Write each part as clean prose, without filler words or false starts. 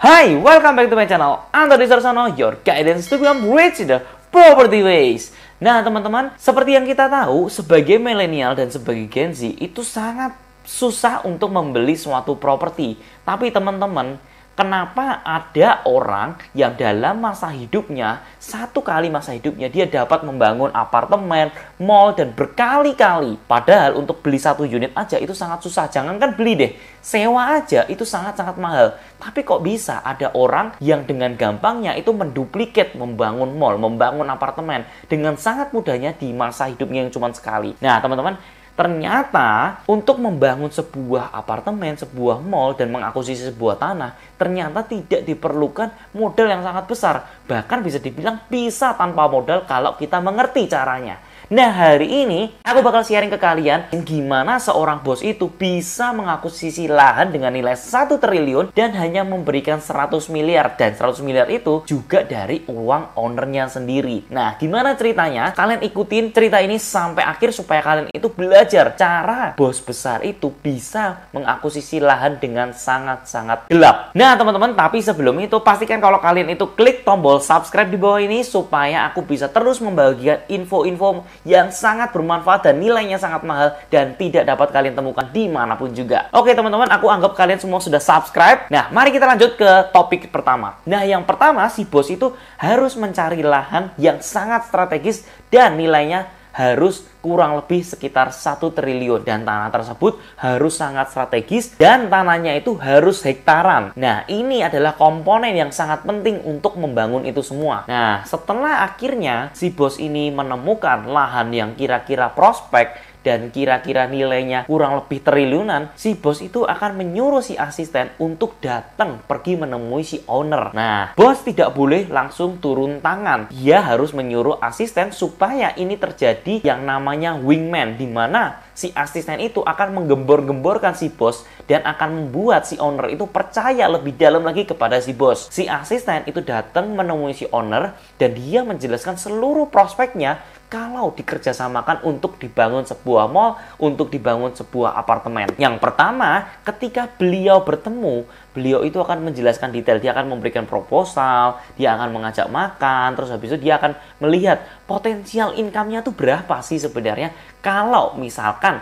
Hi, welcome back to my channel. Anthony Sarsono, your guidance to become rich in the property ways. Nah, teman-teman, seperti yang kita tahu, sebagai milenial dan sebagai Gen Z, itu sangat susah untuk membeli suatu properti. Tapi teman-teman, kenapa ada orang yang dalam masa hidupnya, satu kali masa hidupnya, dia dapat membangun apartemen, mall, dan berkali-kali. Padahal untuk beli satu unit aja itu sangat susah. Jangankan beli deh, sewa aja itu sangat-sangat mahal. Tapi kok bisa ada orang yang dengan gampangnya itu menduplikat, membangun mall, membangun apartemen dengan sangat mudahnya di masa hidupnya yang cuma sekali. Nah, teman-teman, ternyata untuk membangun sebuah apartemen, sebuah mall, dan mengakuisisi sebuah tanah, ternyata tidak diperlukan modal yang sangat besar. Bahkan bisa dibilang bisa tanpa modal kalau kita mengerti caranya. Nah, hari ini aku bakal sharing ke kalian gimana seorang bos itu bisa mengakuisisi lahan dengan nilai 1 triliun dan hanya memberikan 100 miliar. Dan 100 miliar itu juga dari uang ownernya sendiri. Nah, gimana ceritanya? Kalian ikutin cerita ini sampai akhir supaya kalian itu belajar cara bos besar itu bisa mengakuisisi lahan dengan sangat-sangat gelap. Nah, teman-teman, tapi sebelum itu pastikan kalau kalian itu klik tombol subscribe di bawah ini supaya aku bisa terus membagikan info-info yang sangat bermanfaat dan nilainya sangat mahal dan tidak dapat kalian temukan dimanapun juga. Oke, teman-teman, aku anggap kalian semua sudah subscribe. Nah, mari kita lanjut ke topik pertama. Nah, yang pertama, si bos itu harus mencari lahan yang sangat strategis dan nilainya harus kurang lebih sekitar 1 triliun. Dan tanah tersebut harus sangat strategis dan tanahnya itu harus hektaran. Nah, ini adalah komponen yang sangat penting untuk membangun itu semua. Nah, setelah akhirnya si bos ini menemukan lahan yang kira-kira prospek dan kira-kira nilainya kurang lebih triliunan, si bos itu akan menyuruh si asisten untuk datang pergi menemui si owner. Nah, bos tidak boleh langsung turun tangan. Dia harus menyuruh asisten supaya ini terjadi yang namanya wingman, di mana si asisten itu akan menggembor-gemborkan si bos dan akan membuat si owner itu percaya lebih dalam lagi kepada si bos. Si asisten itu datang menemui si owner dan dia menjelaskan seluruh prospeknya kalau dikerjasamakan untuk dibangun sebuah mall, untuk dibangun sebuah apartemen. Yang pertama, ketika beliau bertemu, beliau itu akan menjelaskan detail. Dia akan memberikan proposal, dia akan mengajak makan, terus habis itu dia akan melihat potensial income-nya tuh berapa sih sebenarnya. Kalau misalkan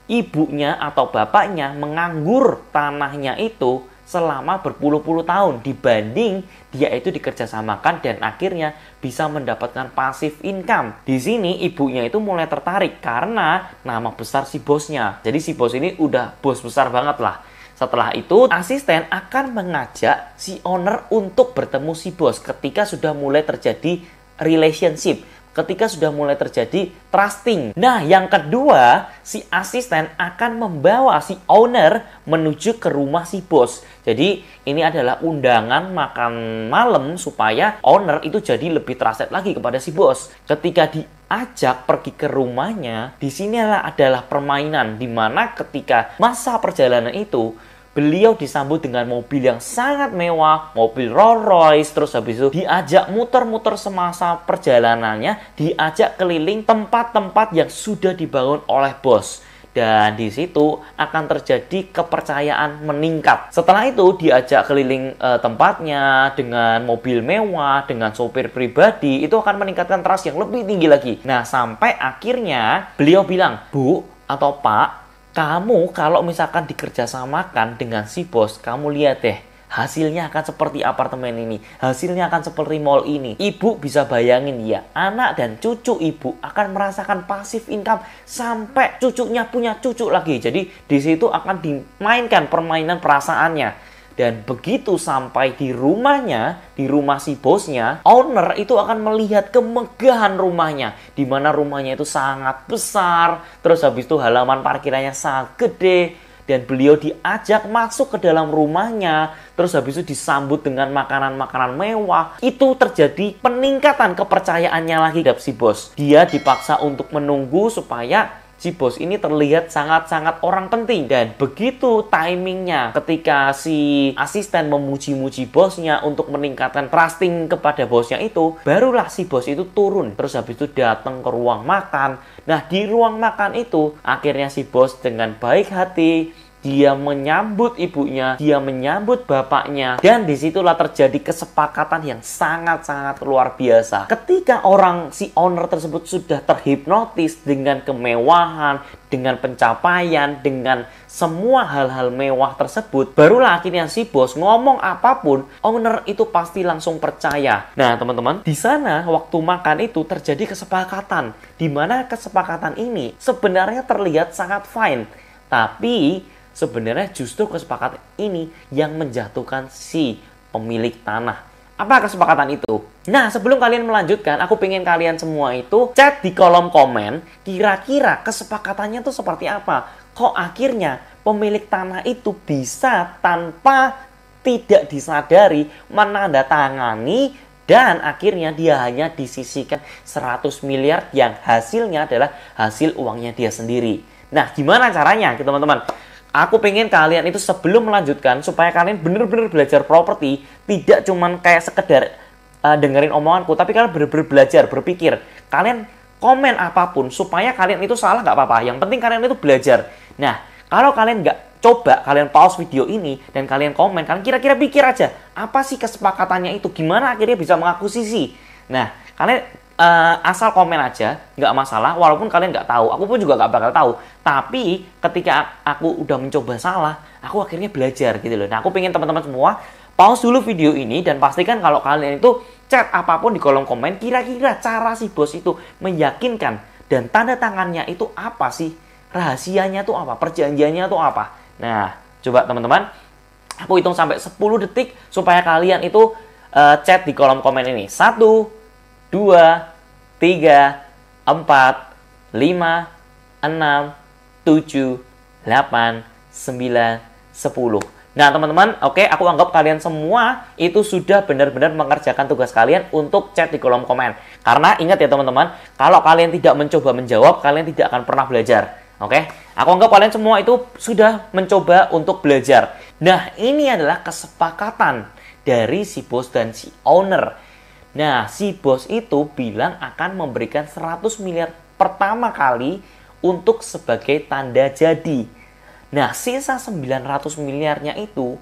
ibunya atau bapaknya menganggur tanahnya itu selama berpuluh-puluh tahun dibanding dia itu dikerjasamakan dan akhirnya bisa mendapatkan pasif income. Di sini ibunya itu mulai tertarik karena nama besar si bosnya. Jadi si bos ini udah bos besar banget lah. Setelah itu asisten akan mengajak si owner untuk bertemu si bos ketika sudah mulai terjadi relationship. Ketika sudah mulai terjadi trusting. Nah, yang kedua, si asisten akan membawa si owner menuju ke rumah si bos. Jadi, ini adalah undangan makan malam supaya owner itu jadi lebih trusted lagi kepada si bos. Ketika diajak pergi ke rumahnya, disinilah adalah permainan, di mana ketika masa perjalanan itu, beliau disambut dengan mobil yang sangat mewah, mobil Rolls Royce, terus habis itu diajak muter-muter semasa perjalanannya, diajak keliling tempat-tempat yang sudah dibangun oleh bos. Dan di situ akan terjadi kepercayaan meningkat. Setelah itu diajak keliling tempatnya dengan mobil mewah, dengan sopir pribadi, itu akan meningkatkan trust yang lebih tinggi lagi. Nah, sampai akhirnya beliau bilang, "Bu atau Pak, kamu kalau misalkan dikerjasamakan dengan si bos, kamu lihat deh, hasilnya akan seperti apartemen ini, hasilnya akan seperti mall ini." Ibu bisa bayangin ya, anak dan cucu ibu akan merasakan pasif income sampai cucunya punya cucu lagi. Jadi di situ akan dimainkan permainan perasaannya. Dan begitu sampai di rumahnya, di rumah si bosnya, owner itu akan melihat kemegahan rumahnya. Di mana rumahnya itu sangat besar, terus habis itu halaman parkirannya sangat gede. Dan beliau diajak masuk ke dalam rumahnya, terus habis itu disambut dengan makanan-makanan mewah. Itu terjadi peningkatan kepercayaannya lagi terhadap si bos. Dia dipaksa untuk menunggu supaya si bos ini terlihat sangat-sangat orang penting. Dan begitu timingnya ketika si asisten memuji-muji bosnya untuk meningkatkan trusting kepada bosnya itu, barulah si bos itu turun. Terus habis itu datang ke ruang makan. Nah, di ruang makan itu akhirnya si bos dengan baik hati dia menyambut ibunya, dia menyambut bapaknya, dan disitulah terjadi kesepakatan yang sangat-sangat luar biasa. Ketika si owner tersebut sudah terhipnotis dengan kemewahan, dengan pencapaian, dengan semua hal-hal mewah tersebut, barulah akhirnya si bos ngomong apapun, owner itu pasti langsung percaya. Nah, teman-teman, di sana waktu makan itu terjadi kesepakatan, di mana kesepakatan ini sebenarnya terlihat sangat fine, tapi sebenarnya justru kesepakatan ini yang menjatuhkan si pemilik tanah. Apa kesepakatan itu? Nah, sebelum kalian melanjutkan, aku pengen kalian semua itu chat di kolom komen, kira-kira kesepakatannya itu seperti apa? Kok akhirnya pemilik tanah itu bisa tanpa tidak disadari menandatangani dan akhirnya dia hanya disisihkan 100 miliar yang hasilnya adalah hasil uangnya dia sendiri. Nah, gimana caranya teman-teman? Aku pengen kalian itu sebelum melanjutkan supaya kalian benar-benar belajar properti, tidak cuman kayak sekedar dengerin omonganku, tapi kalian benar-benar belajar, berpikir. Kalian komen apapun supaya kalian itu salah nggak apa-apa. Yang penting kalian itu belajar. Nah, kalau kalian nggak coba, kalian pause video ini dan kalian komen, kalian kira-kira pikir aja apa sih kesepakatannya itu, gimana akhirnya bisa mengakuisisi. Nah, kalian asal komen aja, nggak masalah, walaupun kalian nggak tahu, aku pun juga nggak bakal tahu. Tapi ketika aku udah mencoba salah, aku akhirnya belajar gitu loh. Nah, aku pengen teman-teman semua pause dulu video ini dan pastikan kalau kalian itu chat apapun di kolom komen, kira-kira cara si bos itu meyakinkan dan tanda tangannya itu apa sih, rahasianya tuh apa, perjanjiannya tuh apa. Nah, coba teman-teman, aku hitung sampai 10 detik supaya kalian itu chat di kolom komen ini. 1, 2, 3, 4, 5, 6, 7, 8, 9, 10. Nah, teman-teman, oke, aku anggap kalian semua itu sudah benar-benar mengerjakan tugas kalian untuk chat di kolom komen. Karena ingat ya teman-teman, kalau kalian tidak mencoba menjawab, kalian tidak akan pernah belajar. Oke, aku anggap kalian semua itu sudah mencoba untuk belajar. Nah, ini adalah kesepakatan dari si bos dan si owner. Nah, si bos itu bilang akan memberikan 100 miliar pertama kali untuk sebagai tanda jadi. Nah, sisa 900 miliarnya itu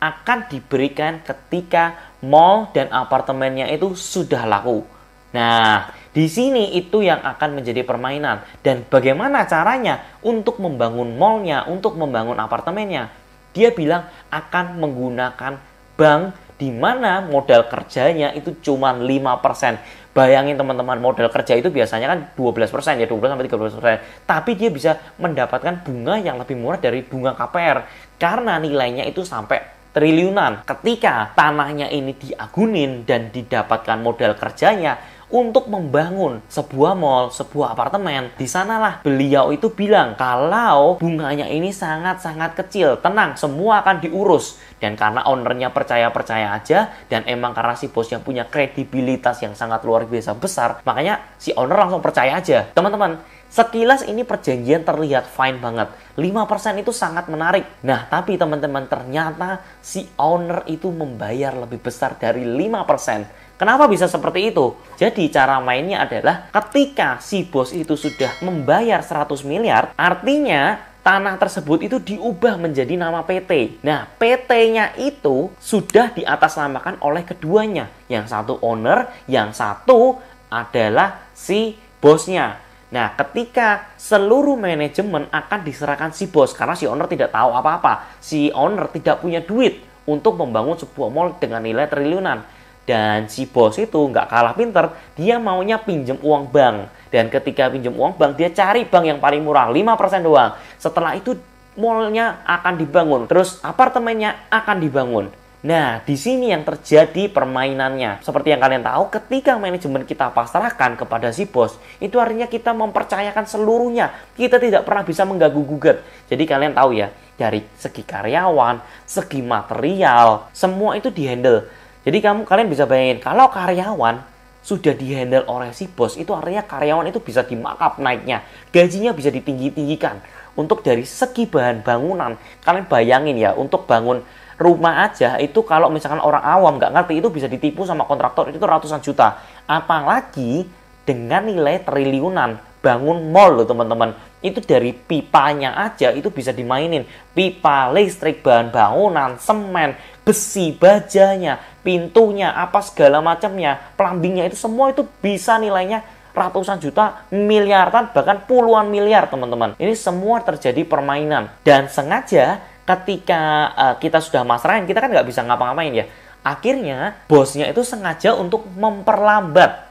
akan diberikan ketika mall dan apartemennya itu sudah laku. Nah, di sini itu yang akan menjadi permainan. Dan bagaimana caranya untuk membangun mallnya, untuk membangun apartemennya? Dia bilang akan menggunakan bank di mana modal kerjanya itu cuma 5%. Bayangin teman-teman, modal kerja itu biasanya kan 12% ya, 12-13%. Tapi dia bisa mendapatkan bunga yang lebih murah dari bunga KPR karena nilainya itu sampai triliunan. Ketika tanahnya ini diagunin dan didapatkan modal kerjanya untuk membangun sebuah mall, sebuah apartemen, di sanalah beliau itu bilang kalau bunganya ini sangat-sangat kecil, tenang, semua akan diurus. Dan karena ownernya percaya-percaya aja, dan emang karena si bosnya punya kredibilitas yang sangat luar biasa besar, makanya si owner langsung percaya aja. Teman-teman, sekilas ini perjanjian terlihat fine banget. 5% itu sangat menarik. Nah, tapi teman-teman, ternyata si owner itu membayar lebih besar dari 5%. Kenapa bisa seperti itu? Jadi cara mainnya adalah ketika si bos itu sudah membayar 100 miliar, artinya tanah tersebut itu diubah menjadi nama PT. Nah, PT-nya itu sudah diatasnamakan oleh keduanya. Yang satu owner, yang satu adalah si bosnya. Nah, ketika seluruh manajemen akan diserahkan si bos, karena si owner tidak tahu apa-apa. Si owner tidak punya duit untuk membangun sebuah mall dengan nilai triliunan. Dan si bos itu nggak kalah pinter, dia maunya pinjem uang bank. Dan ketika pinjem uang bank, dia cari bank yang paling murah, 5% doang. Setelah itu mallnya akan dibangun, terus apartemennya akan dibangun. Nah, di sini yang terjadi permainannya. Seperti yang kalian tahu, ketika manajemen kita pasrahkan kepada si bos, itu artinya kita mempercayakan seluruhnya. Kita tidak pernah bisa mengganggu-gugat. Jadi kalian tahu ya, dari segi karyawan, segi material, semua itu dihandle. Jadi kalian bisa bayangin, kalau karyawan sudah dihandle oleh si bos, itu artinya karyawan itu bisa di-markup naiknya. Gajinya bisa ditinggi-tinggikan. Untuk dari segi bahan bangunan, kalian bayangin ya, untuk bangun rumah aja, itu kalau misalkan orang awam nggak ngerti, itu bisa ditipu sama kontraktor, itu ratusan juta. Apalagi dengan nilai triliunan, bangun mall loh teman-teman. itu dari pipanya aja itu bisa dimainin. Pipa, listrik, bahan bangunan, semen, besi, bajanya, pintunya, apa segala macamnya, plumbingnya, itu semua itu bisa nilainya ratusan juta, miliaran, bahkan puluhan miliar, teman-teman. Ini semua terjadi permainan. Dan sengaja ketika kita sudah masrahin, kita kan nggak bisa ngapa-ngapain ya. Akhirnya bosnya itu sengaja untuk memperlambat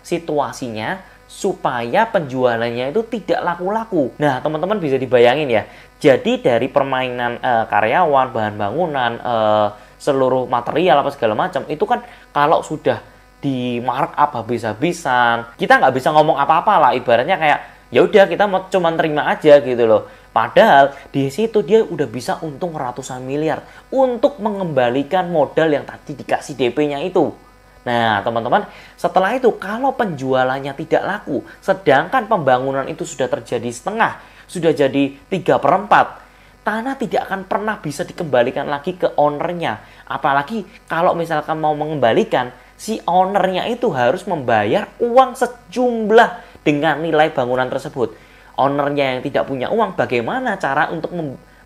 situasinya supaya penjualannya itu tidak laku-laku. Nah, teman-teman bisa dibayangin ya. Jadi dari permainan karyawan, bahan bangunan, seluruh material apa segala macam itu kan kalau sudah di markup habis-habisan, kita nggak bisa ngomong apa-apa lah. Ibaratnya kayak ya udah kita mau cuma terima aja gitu loh. Padahal di situ dia udah bisa untung ratusan miliar untuk mengembalikan modal yang tadi dikasih DP-nya itu. Nah, teman-teman, setelah itu kalau penjualannya tidak laku, sedangkan pembangunan itu sudah terjadi setengah, sudah jadi 3/4, tanah tidak akan pernah bisa dikembalikan lagi ke ownernya. Apalagi kalau misalkan mau mengembalikan, si ownernya itu harus membayar uang sejumlah dengan nilai bangunan tersebut. Ownernya yang tidak punya uang, bagaimana cara untuk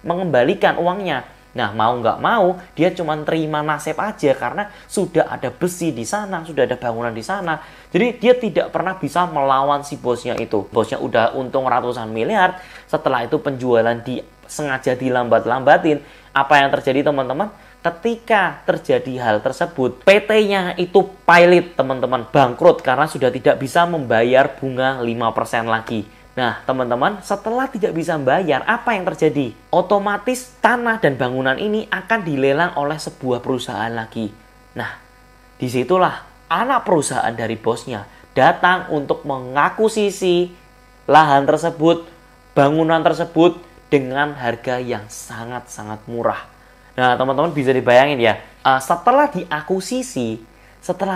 mengembalikan uangnya? Nah, mau nggak mau, dia cuma terima nasib aja karena sudah ada besi di sana, sudah ada bangunan di sana. Jadi dia tidak pernah bisa melawan si bosnya itu. Bosnya udah untung ratusan miliar, setelah itu penjualan sengaja dilambat-lambatin. Apa yang terjadi, teman-teman? Ketika terjadi hal tersebut, PT-nya itu pilot, teman-teman, bangkrut karena sudah tidak bisa membayar bunga 5% lagi. Nah, teman-teman, setelah tidak bisa bayar, apa yang terjadi? Otomatis tanah dan bangunan ini akan dilelang oleh sebuah perusahaan lagi. Nah, disitulah anak perusahaan dari bosnya datang untuk mengakuisisi lahan tersebut, bangunan tersebut dengan harga yang sangat-sangat murah. Nah, teman-teman bisa dibayangin ya, setelah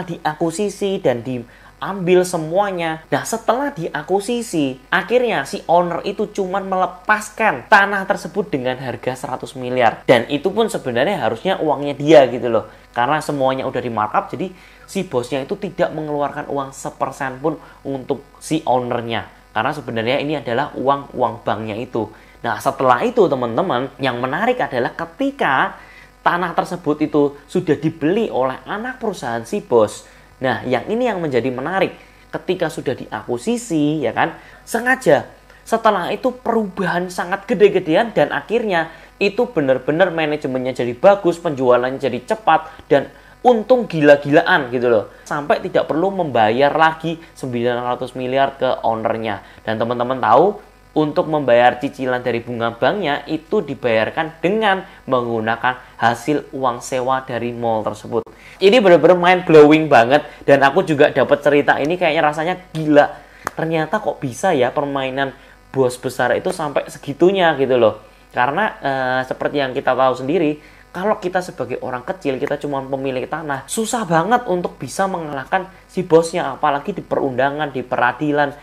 diakuisisi dan diambil semuanya. Nah, setelah diakuisisi, akhirnya si owner itu cuma melepaskan tanah tersebut dengan harga 100 miliar. Dan itu pun sebenarnya harusnya uangnya dia gitu loh. Karena semuanya udah di markup, jadi si bosnya itu tidak mengeluarkan uang sepersen pun untuk si ownernya. Karena sebenarnya ini adalah uang banknya itu. Nah, setelah itu teman-teman, yang menarik adalah ketika tanah tersebut itu sudah dibeli oleh anak perusahaan si bos. Nah, yang ini yang menjadi menarik. Ketika sudah diakuisisi, ya kan, sengaja setelah itu perubahan sangat gede-gedean dan akhirnya itu benar-benar manajemennya jadi bagus, penjualannya jadi cepat dan untung gila-gilaan gitu loh. Sampai tidak perlu membayar lagi 900 miliar ke ownernya. Dan teman-teman tahu, untuk membayar cicilan dari bunga banknya itu dibayarkan dengan menggunakan hasil uang sewa dari mall tersebut. Ini benar-benar mind blowing banget dan aku juga dapat cerita ini kayaknya rasanya gila. Ternyata kok bisa ya permainan bos besar itu sampai segitunya gitu loh. Karena seperti yang kita tahu sendiri, kalau kita sebagai orang kecil, kita cuma pemilik tanah, susah banget untuk bisa mengalahkan si bosnya, apalagi di perundangan, di peradilan,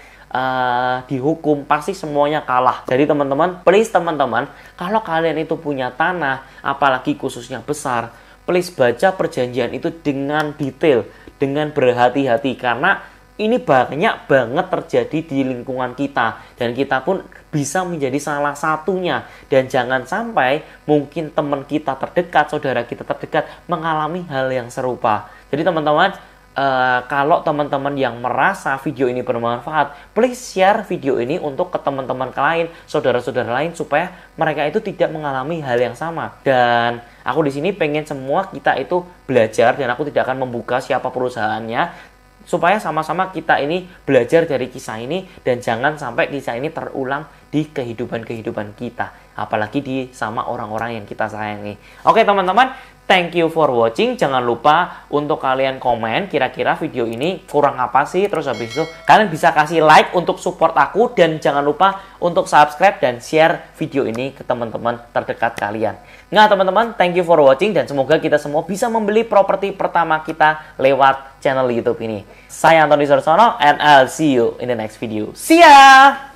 dihukum, pasti semuanya kalah. Jadi teman-teman, please teman-teman, kalau kalian itu punya tanah, apalagi khususnya besar, please baca perjanjian itu dengan detail, dengan berhati-hati, karena ini banyak banget terjadi di lingkungan kita dan kita pun bisa menjadi salah satunya. Dan jangan sampai mungkin teman kita terdekat, saudara kita terdekat mengalami hal yang serupa. Jadi teman-teman, kalau teman-teman yang merasa video ini bermanfaat, please share video ini untuk ke teman-teman lain, saudara-saudara lain, supaya mereka itu tidak mengalami hal yang sama. Dan aku di sini pengen semua kita itu belajar, dan aku tidak akan membuka siapa perusahaannya, supaya sama-sama kita ini belajar dari kisah ini dan jangan sampai kisah ini terulang di kehidupan kita, apalagi sama orang-orang yang kita sayangi. Oke teman-teman, thank you for watching. Jangan lupa untuk kalian komen kira-kira video ini kurang apa sih. Terus habis itu kalian bisa kasih like untuk support aku. Dan jangan lupa untuk subscribe dan share video ini ke teman-teman terdekat kalian. Nah teman-teman, thank you for watching. Dan semoga kita semua bisa membeli properti pertama kita lewat channel YouTube ini. Saya Antoni Sorsono and I'll see you in the next video. See ya!